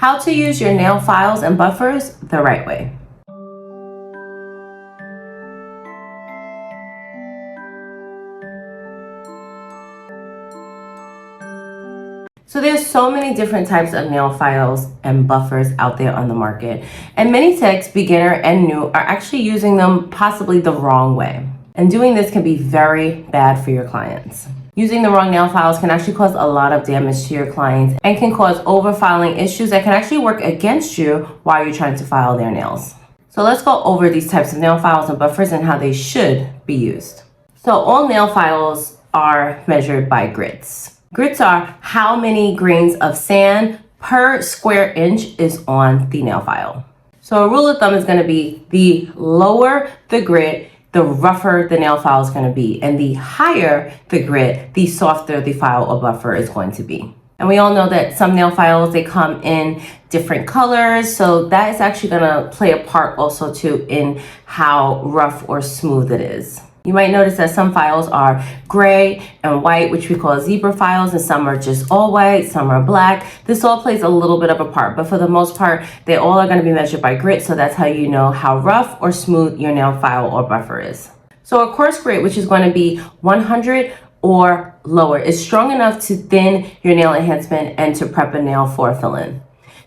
How to use your nail files and buffers the right way. So there's so many different types of nail files and buffers out there on the market, and many techs, beginner and new, are actually using them possibly the wrong way. And doing this can be very bad for your clients. Using the wrong nail files can actually cause a lot of damage to your clients and can cause overfiling issues that can actually work against you while you're trying to file their nails. So let's go over these types of nail files and buffers and how they should be used. So all nail files are measured by grits. Grits are how many grains of sand per square inch is on the nail file. So a rule of thumb is going to be the lower the grit, the rougher the nail file is going to be, and the higher the grit, the softer the file or buffer is going to be. And we all know that some nail files, they come in different colors, so that is actually going to play a part also too in how rough or smooth it is. You might notice that some files are gray and white, which we call zebra files, and some are just all white, some are black. This all plays a little bit of a part, but for the most part, they all are going to be measured by grit, so that's how you know how rough or smooth your nail file or buffer is. So a coarse grit, which is going to be 100 or lower, is strong enough to thin your nail enhancement and to prep a nail for fill-in.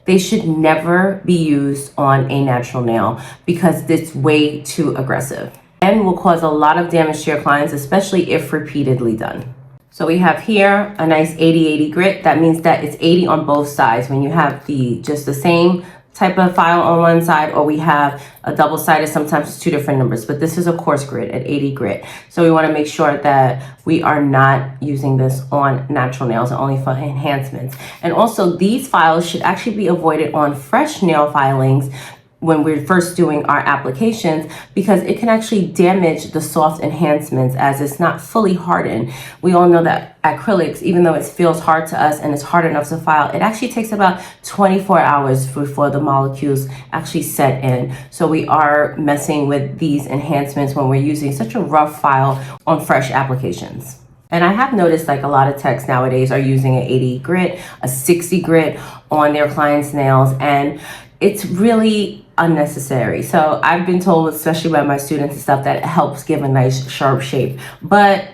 They should never be used on a natural nail because it's way too aggressive and will cause a lot of damage to your clients, especially if repeatedly done. So we have here a nice 80-80 grit. That means that it's 80 on both sides. When you have just the same type of file on one side, or we have a double-sided, sometimes it's two different numbers, but this is a coarse grit at 80 grit. So we want to make sure that we are not using this on natural nails and only for enhancements. And also these files should actually be avoided on fresh nail filings when we're first doing our applications, because it can actually damage the soft enhancements as it's not fully hardened. We all know that acrylics, even though it feels hard to us and it's hard enough to file, it actually takes about 24 hours before the molecules actually set in. So we are messing with these enhancements when we're using such a rough file on fresh applications. And I have noticed like a lot of techs nowadays are using an 80 grit, a 60 grit on their clients' nails, and it's really unnecessary. So I've been told, especially by my students and stuff, that it helps give a nice sharp shape. But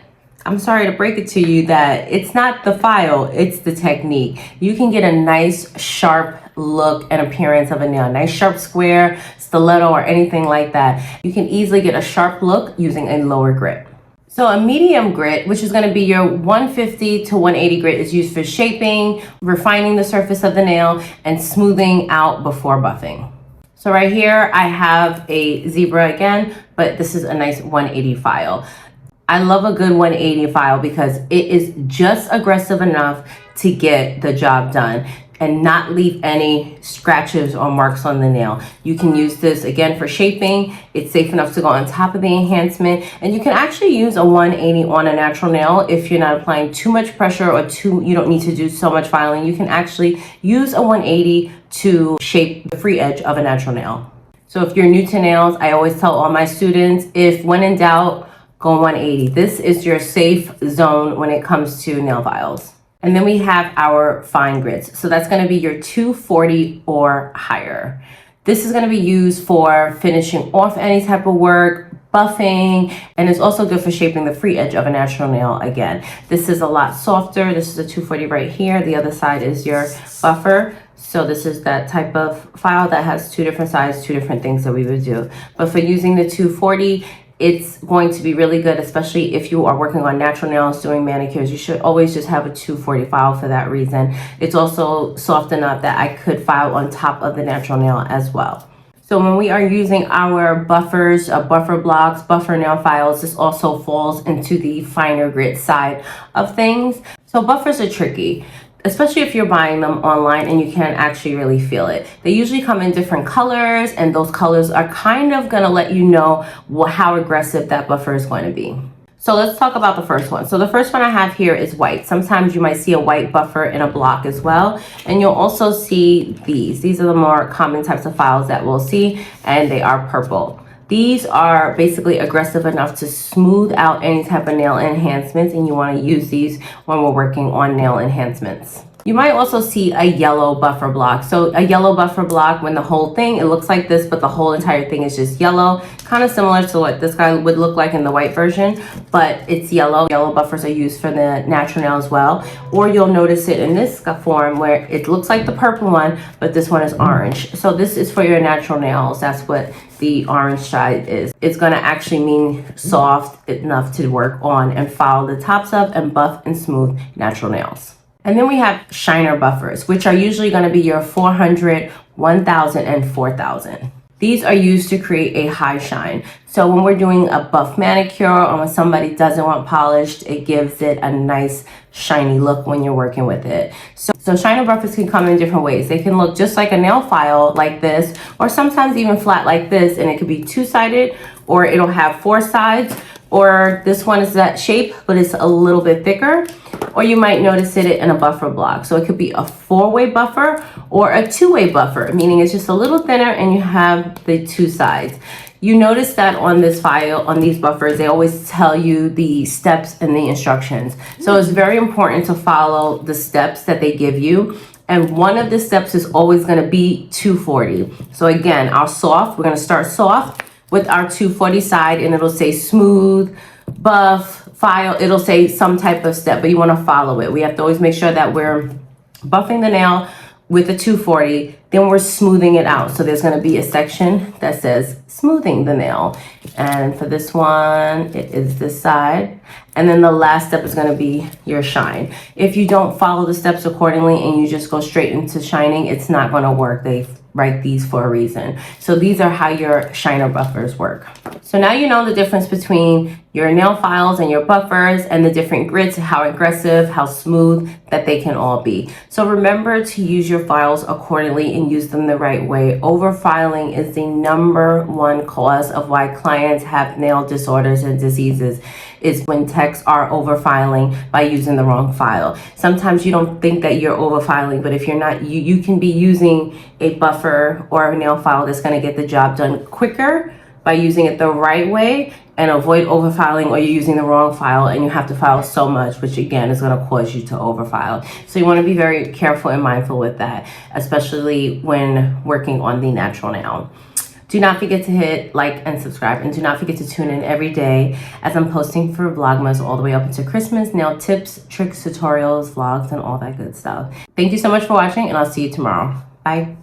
I'm sorry to break it to you that it's not the file, it's the technique. You can get a nice sharp look and appearance of a nail, nice sharp square, stiletto, or anything like that. You can easily get a sharp look using a lower grit. So a medium grit, which is going to be your 150 to 180 grit, is used for shaping, refining the surface of the nail, and smoothing out before buffing. So right here, I have a zebra again, but this is a nice 180 file. I love a good 180 file because it is just aggressive enough to get the job done and not leave any scratches or marks on the nail. You can use this again for shaping. It's safe enough to go on top of the enhancement, and you can actually use a 180 on a natural nail if you're not applying too much pressure or you don't need to do so much filing. You can actually use a 180 to shape the free edge of a natural nail. So if you're new to nails, I always tell all my students, if when in doubt, go 180. This is your safe zone when it comes to nail files. And then we have our fine grits. So that's going to be your 240 or higher. This is going to be used for finishing off any type of work, buffing, and it's also good for shaping the free edge of a natural nail again. This is a lot softer. This is a 240 right here. The other side is your buffer. So this is that type of file that has two different sides, two different things that we would do. But for using the 240, it's going to be really good, especially if you are working on natural nails, doing manicures. You should always just have a 240 file for that reason. It's also soft enough that I could file on top of the natural nail as well. So when we are using our buffers, buffer blocks, buffer nail files, this also falls into the finer grit side of things. So buffers are tricky, especially if you're buying them online and you can't actually really feel it. They usually come in different colors, and those colors are kind of going to let you know how aggressive that buffer is going to be. So let's talk about the first one. So the first one I have here is white. Sometimes you might see a white buffer in a block as well. And you'll also see these. These are the more common types of files that we'll see, and they are purple. These are basically aggressive enough to smooth out any type of nail enhancements, and you want to use these when we're working on nail enhancements. You might also see a yellow buffer block. So a yellow buffer block, when the whole thing, it looks like this, but the whole entire thing is just yellow, kind of similar to what this guy would look like in the white version, but it's yellow. Yellow buffers are used for the natural nail as well. Or you'll notice it in this form where it looks like the purple one, but this one is orange. So this is for your natural nails. That's what the orange side is. It's gonna actually mean soft enough to work on and file the tops of and buff and smooth natural nails. And then we have shiner buffers, which are usually going to be your 400, 1000, and 4000. These are used to create a high shine. So when we're doing a buff manicure or when somebody doesn't want polished, it gives it a nice shiny look when you're working with it. So shiner buffers can come in different ways. They can look just like a nail file like this, or sometimes even flat like this, and it could be two-sided, or it'll have four sides, or this one is that shape, but it's a little bit thicker. Or you might notice it in a buffer block. So it could be a four-way buffer or a two-way buffer, meaning it's just a little thinner and you have the two sides. You notice that on this file, on these buffers, they always tell you the steps and the instructions. So it's very important to follow the steps that they give you. And one of the steps is always going to be 240. So again, our soft, we're going to start soft with our 240 side, and it'll say smooth, buff, file. It'll say some type of step, but you want to follow it. We have to always make sure that we're buffing the nail with the 240, then we're smoothing it out. So there's going to be a section that says smoothing the nail. And for this one, it is this side. And then the last step is going to be your shine. If you don't follow the steps accordingly and you just go straight into shining, it's not going to work. They write these for a reason. So these are how your shiner buffers work. So now you know the difference between your nail files and your buffers and the different grits, how aggressive, how smooth that they can all be. So remember to use your files accordingly and use them the right way. Over-filing is the #1 cause of why clients have nail disorders and diseases, is when techs are over-filing by using the wrong file. Sometimes you don't think that you're over-filing, but if you're not, you can be using a buffer or a nail file that's going to get the job done quicker by using it the right way and avoid over-filing, or you're using the wrong file and you have to file so much, which again is going to cause you to over-file. So you want to be very careful and mindful with that, especially when working on the natural nail. Do not forget to hit like and subscribe, and do not forget to tune in every day as I'm posting for Vlogmas all the way up into Christmas, nail tips, tricks, tutorials, vlogs, and all that good stuff. Thank you so much for watching, and I'll see you tomorrow. Bye.